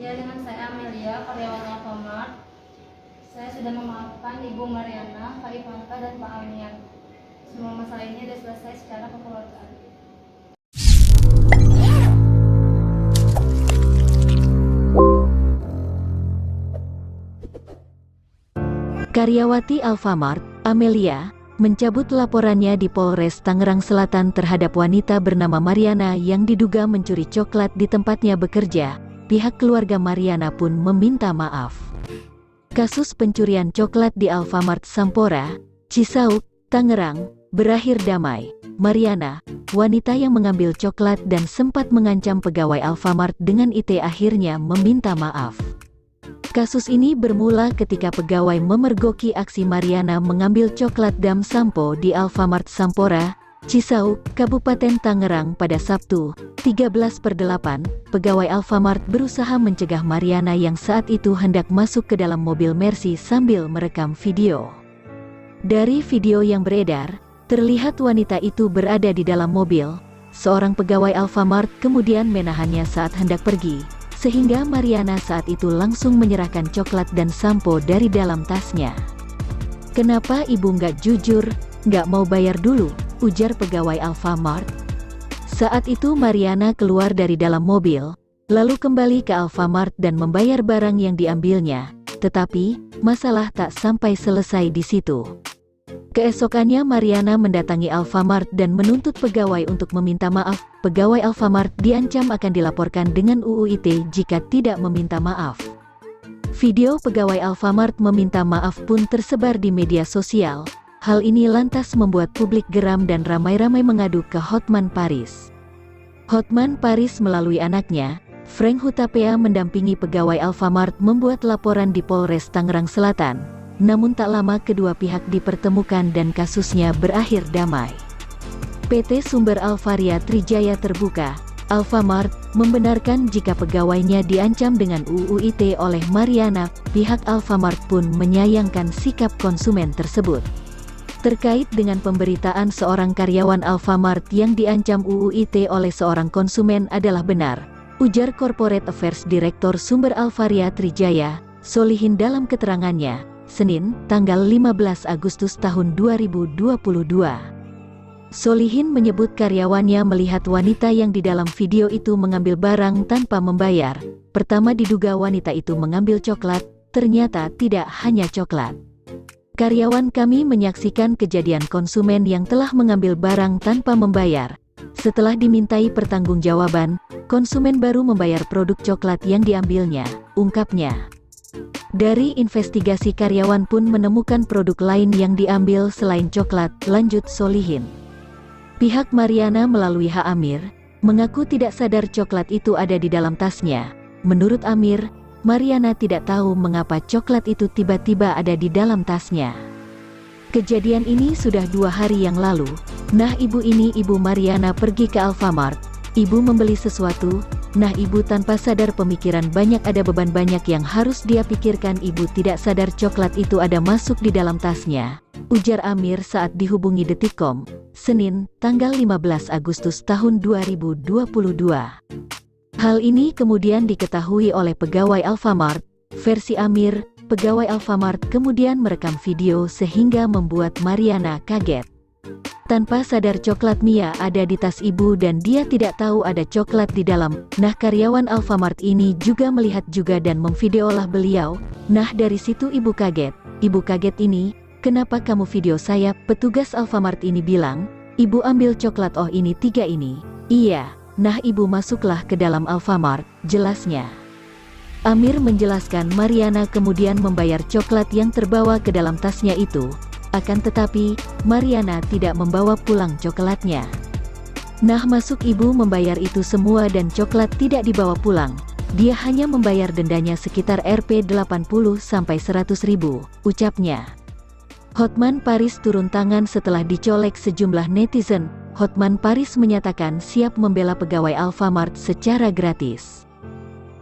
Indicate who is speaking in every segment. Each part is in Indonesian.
Speaker 1: Ya, dengan saya Amelia, karyawan Alfamart. Saya sudah memaafkan Ibu Mariana, Kak Ivanka, dan Pak Amir. Semua masalah ini sudah selesai secara kekeluargaan.
Speaker 2: Karyawati Alfamart, Amelia, mencabut laporannya di Polres Tangerang Selatan terhadap wanita bernama Mariana yang diduga mencuri coklat di tempatnya bekerja. Pihak keluarga Mariana pun meminta maaf. Kasus pencurian coklat di Alfamart Sampora, Cisauk, Tangerang, berakhir damai. Mariana, wanita yang mengambil coklat dan sempat mengancam pegawai Alfamart dengan IT, akhirnya meminta maaf. Kasus ini bermula ketika pegawai memergoki aksi Mariana mengambil coklat Dam Sampo di Alfamart Sampora, Cisauk, Kabupaten Tangerang pada Sabtu, 13/8. Pegawai Alfamart berusaha mencegah Mariana yang saat itu hendak masuk ke dalam mobil Mercy sambil merekam video. Dari video yang beredar, terlihat wanita itu berada di dalam mobil. Seorang pegawai Alfamart kemudian menahannya saat hendak pergi, sehingga Mariana saat itu langsung menyerahkan coklat dan sampo dari dalam tasnya. "Kenapa ibu nggak jujur, nggak mau bayar dulu?" ujar pegawai Alfamart. Saat itu Mariana keluar dari dalam mobil, lalu kembali ke Alfamart dan membayar barang yang diambilnya. Tetapi, masalah tak sampai selesai di situ. Keesokannya Mariana mendatangi Alfamart dan menuntut pegawai untuk meminta maaf. Pegawai Alfamart diancam akan dilaporkan dengan UU ITE jika tidak meminta maaf. Video pegawai Alfamart meminta maaf pun tersebar di media sosial. Hal ini lantas membuat publik geram dan ramai-ramai mengadu ke Hotman Paris. Hotman Paris melalui anaknya, Frank Hutapea, mendampingi pegawai Alfamart membuat laporan di Polres Tangerang Selatan. Namun tak lama kedua pihak dipertemukan dan kasusnya berakhir damai. PT Sumber Alvaria Trijaya terbuka, Alfamart membenarkan jika pegawainya diancam dengan UU ITE oleh Mariana. Pihak Alfamart pun menyayangkan sikap konsumen tersebut. Terkait dengan pemberitaan seorang karyawan Alfamart yang diancam UU ITE oleh seorang konsumen adalah benar, ujar Corporate Affairs Direktur Sumber Alvaria Trijaya, Solihin dalam keterangannya, Senin, tanggal 15 Agustus tahun 2022. Solihin menyebut karyawannya melihat wanita yang di dalam video itu mengambil barang tanpa membayar. Pertama diduga wanita itu mengambil coklat, ternyata tidak hanya coklat. "Karyawan kami menyaksikan kejadian konsumen yang telah mengambil barang tanpa membayar. Setelah dimintai pertanggungjawaban, konsumen baru membayar produk coklat yang diambilnya," ungkapnya. Dari investigasi karyawan pun menemukan produk lain yang diambil selain coklat, lanjut Solihin. Pihak Mariana melalui H. Amir, mengaku tidak sadar coklat itu ada di dalam tasnya. Menurut Amir, Mariana tidak tahu mengapa coklat itu tiba-tiba ada di dalam tasnya. Kejadian ini sudah 2 hari yang lalu. Nah, ibu Mariana pergi ke Alfamart. Ibu membeli sesuatu. Nah, ibu tanpa sadar pemikiran banyak, ada beban banyak yang harus dia pikirkan. Ibu tidak sadar coklat itu ada masuk di dalam tasnya, ujar Amir saat dihubungi Detikcom, Senin, tanggal 15 Agustus tahun 2022. Hal ini kemudian diketahui oleh pegawai Alfamart. Versi Amir, pegawai Alfamart kemudian merekam video sehingga membuat Mariana kaget. Tanpa sadar coklat Mia ada di tas ibu dan dia tidak tahu ada coklat di dalam. Nah, karyawan Alfamart ini juga melihat juga dan memvideolah beliau. Nah, dari situ ibu kaget. "Ibu kaget ini, kenapa kamu video saya?" Petugas Alfamart ini bilang, "Ibu ambil coklat, oh ini 3 ini." "Iya." "Nah, ibu masuklah ke dalam Alfamart," jelasnya. Amir menjelaskan Mariana kemudian membayar coklat yang terbawa ke dalam tasnya itu. Akan tetapi, Mariana tidak membawa pulang coklatnya. "Nah, masuk ibu membayar itu semua dan coklat tidak dibawa pulang. Dia hanya membayar dendanya sekitar Rp 80-100 ribu, ucapnya. Hotman Paris turun tangan setelah dicolek sejumlah netizen. Hotman Paris menyatakan siap membela pegawai Alfamart secara gratis.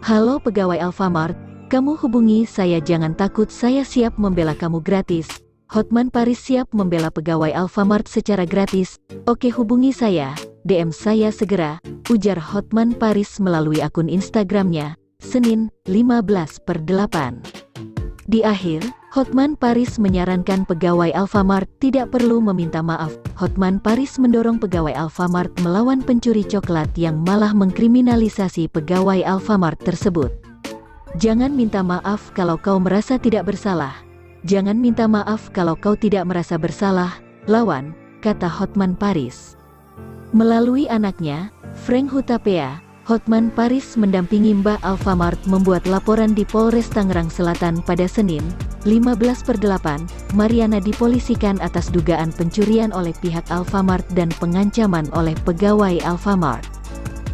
Speaker 2: "Halo pegawai Alfamart, kamu hubungi saya, jangan takut, saya siap membela kamu gratis." Hotman Paris siap membela pegawai Alfamart secara gratis. "Oke, hubungi saya, DM saya segera," ujar Hotman Paris melalui akun Instagramnya. Senin, 15/8. Di akhir, Hotman Paris menyarankan pegawai Alfamart tidak perlu meminta maaf. Hotman Paris mendorong pegawai Alfamart melawan pencuri coklat yang malah mengkriminalisasi pegawai Alfamart tersebut. Jangan minta maaf kalau kau merasa tidak bersalah. Jangan minta maaf kalau kau tidak merasa bersalah, lawan, kata Hotman Paris. Melalui anaknya, Frank Hutapea, Hotman Paris mendampingi Mbah Alfamart membuat laporan di Polres Tangerang Selatan pada Senin, 15/8. Mariana dipolisikan atas dugaan pencurian oleh pihak Alfamart dan pengancaman oleh pegawai Alfamart.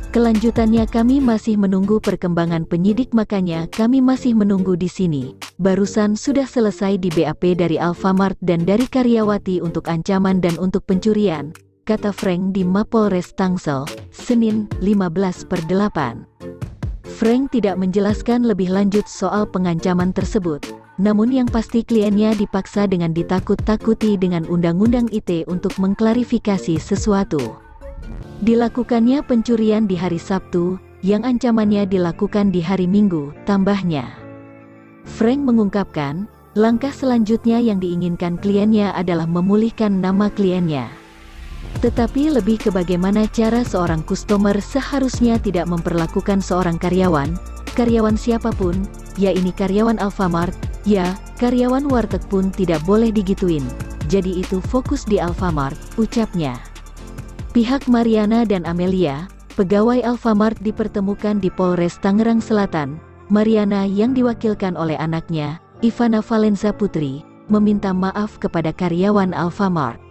Speaker 2: Kelanjutannya kami masih menunggu perkembangan penyidik, makanya kami masih menunggu di sini. Barusan sudah selesai di BAP dari Alfamart dan dari karyawati untuk ancaman dan untuk pencurian, kata Frank di Mapolres Tangsel, Senin, 15/8. Frank tidak menjelaskan lebih lanjut soal pengancaman tersebut, namun yang pasti kliennya dipaksa dengan ditakut-takuti dengan Undang-Undang ITE untuk mengklarifikasi sesuatu. Dilakukannya pencurian di hari Sabtu, yang ancamannya dilakukan di hari Minggu, tambahnya. Frank mengungkapkan, langkah selanjutnya yang diinginkan kliennya adalah memulihkan nama kliennya. Tetapi lebih ke bagaimana cara seorang customer seharusnya tidak memperlakukan seorang karyawan siapapun, ya ini karyawan Alfamart, ya, karyawan warteg pun tidak boleh digituin. Jadi itu fokus di Alfamart, ucapnya. Pihak Mariana dan Amelia, pegawai Alfamart dipertemukan di Polres Tangerang Selatan. Mariana yang diwakilkan oleh anaknya, Ivana Valenza Putri, meminta maaf kepada karyawan Alfamart.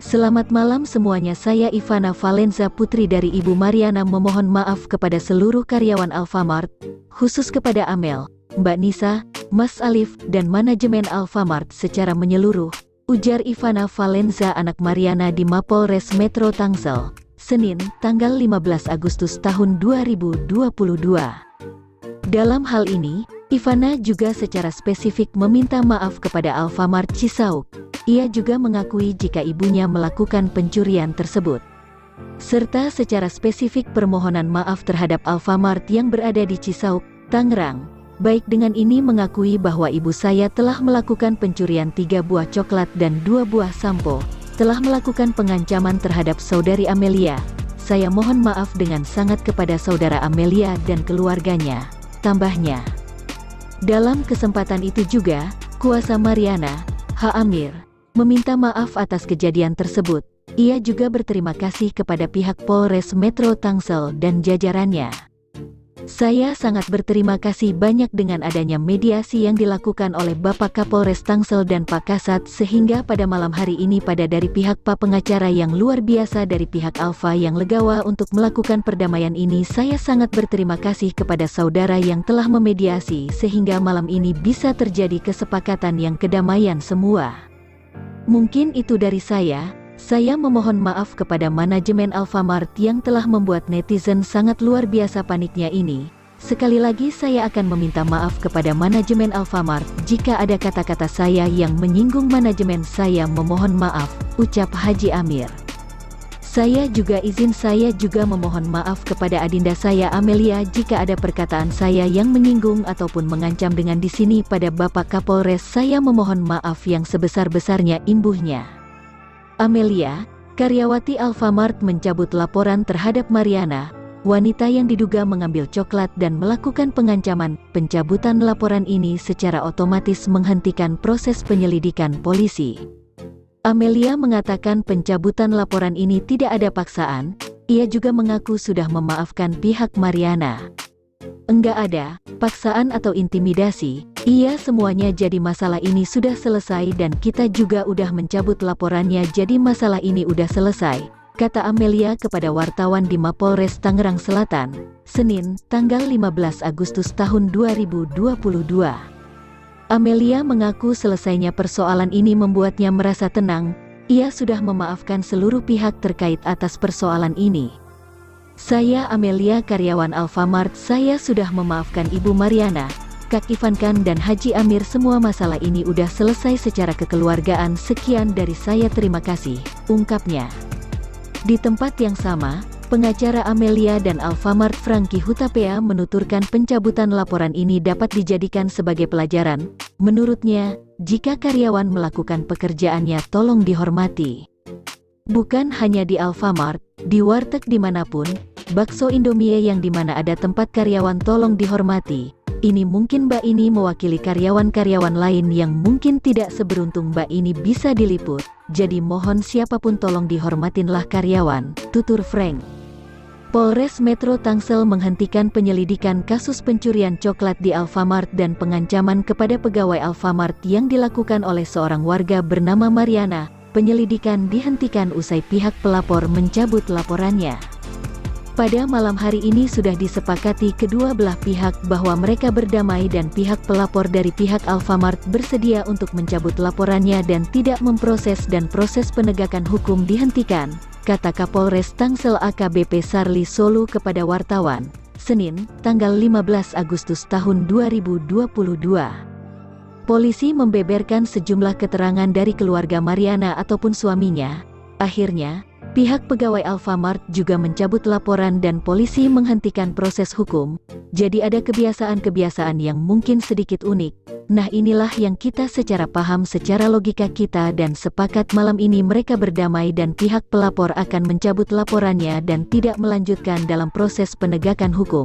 Speaker 2: Selamat malam semuanya, saya Ivana Valenza Putri dari Ibu Mariana memohon maaf kepada seluruh karyawan Alfamart, khusus kepada Amel, Mbak Nisa, Mas Alif, dan manajemen Alfamart secara menyeluruh, ujar Ivana Valenza anak Mariana di Mapolres Metro Tangsel, Senin, tanggal 15 Agustus tahun 2022. Dalam hal ini, Ivana juga secara spesifik meminta maaf kepada Alfamart Cisauk. Ia juga mengakui jika ibunya melakukan pencurian tersebut. Serta secara spesifik permohonan maaf terhadap Alfamart yang berada di Cisauk, Tangerang. Baik dengan ini mengakui bahwa ibu saya telah melakukan pencurian 3 buah coklat dan 2 buah sampo, telah melakukan pengancaman terhadap saudari Amelia. Saya mohon maaf dengan sangat kepada saudara Amelia dan keluarganya, tambahnya. Dalam kesempatan itu juga, kuasa Mariana, H. Amir, meminta maaf atas kejadian tersebut. Ia juga berterima kasih kepada pihak Polres Metro Tangsel dan jajarannya. Saya sangat berterima kasih banyak dengan adanya mediasi yang dilakukan oleh Bapak Kapolres Tangsel dan Pak Kasat sehingga pada malam hari ini pada dari pihak Pak pengacara yang luar biasa dari pihak Alfa yang legawa untuk melakukan perdamaian ini. Saya sangat berterima kasih kepada saudara yang telah memediasi sehingga malam ini bisa terjadi kesepakatan yang kedamaian semua. Mungkin itu dari saya. Saya memohon maaf kepada manajemen Alfamart yang telah membuat netizen sangat luar biasa paniknya ini. Sekali lagi saya akan meminta maaf kepada manajemen Alfamart jika ada kata-kata saya yang menyinggung manajemen. Saya memohon maaf, ucap Haji Amir. Saya juga memohon maaf kepada adinda saya Amelia jika ada perkataan saya yang menyinggung ataupun mengancam. Dengan di sini pada Bapak Kapolres saya memohon maaf yang sebesar-besarnya, imbuhnya. Amelia, karyawati Alfamart mencabut laporan terhadap Mariana, wanita yang diduga mengambil coklat dan melakukan pengancaman. Pencabutan laporan ini secara otomatis menghentikan proses penyelidikan polisi. Amelia mengatakan pencabutan laporan ini tidak ada paksaan. Ia juga mengaku sudah memaafkan pihak Mariana. Enggak ada paksaan atau intimidasi. Iya, semuanya jadi masalah ini sudah selesai dan kita juga udah mencabut laporannya, jadi masalah ini udah selesai, kata Amelia kepada wartawan di Mapolres Tangerang Selatan, Senin, tanggal 15 Agustus tahun 2022. Amelia mengaku selesainya persoalan ini membuatnya merasa tenang. Ia sudah memaafkan seluruh pihak terkait atas persoalan ini. Saya Amelia, karyawan Alfamart, saya sudah memaafkan Ibu Mariana, Kak Ivankan dan Haji Amir. Semua masalah ini udah selesai secara kekeluargaan. Sekian dari saya, terima kasih, ungkapnya. Di tempat yang sama, Pengacara Amelia dan Alfamart Franky Hutapea menuturkan pencabutan laporan ini dapat dijadikan sebagai pelajaran. Menurutnya, jika karyawan melakukan pekerjaannya tolong dihormati. Bukan hanya di Alfamart, di warteg dimanapun, bakso Indomie yang dimana ada tempat karyawan tolong dihormati. Ini mungkin Mbak ini mewakili karyawan-karyawan lain yang mungkin tidak seberuntung Mbak ini bisa diliput. Jadi mohon siapapun tolong dihormatinlah karyawan, tutur Frank. Polres Metro Tangsel menghentikan penyelidikan kasus pencurian coklat di Alfamart dan pengancaman kepada pegawai Alfamart yang dilakukan oleh seorang warga bernama Mariana. Penyelidikan dihentikan usai pihak pelapor mencabut laporannya. Pada malam hari ini sudah disepakati kedua belah pihak bahwa mereka berdamai dan pihak pelapor dari pihak Alfamart bersedia untuk mencabut laporannya dan tidak memproses dan proses penegakan hukum dihentikan, kata Kapolres Tangsel AKBP Sarli Solu kepada wartawan, Senin, tanggal 15 Agustus tahun 2022. Polisi membeberkan sejumlah keterangan dari keluarga Mariana ataupun suaminya. Akhirnya, pihak pegawai Alfamart juga mencabut laporan dan polisi menghentikan proses hukum. Jadi ada kebiasaan-kebiasaan yang mungkin sedikit unik. Nah inilah yang kita secara paham secara logika kita dan sepakat malam ini mereka berdamai dan pihak pelapor akan mencabut laporannya dan tidak melanjutkan dalam proses penegakan hukum,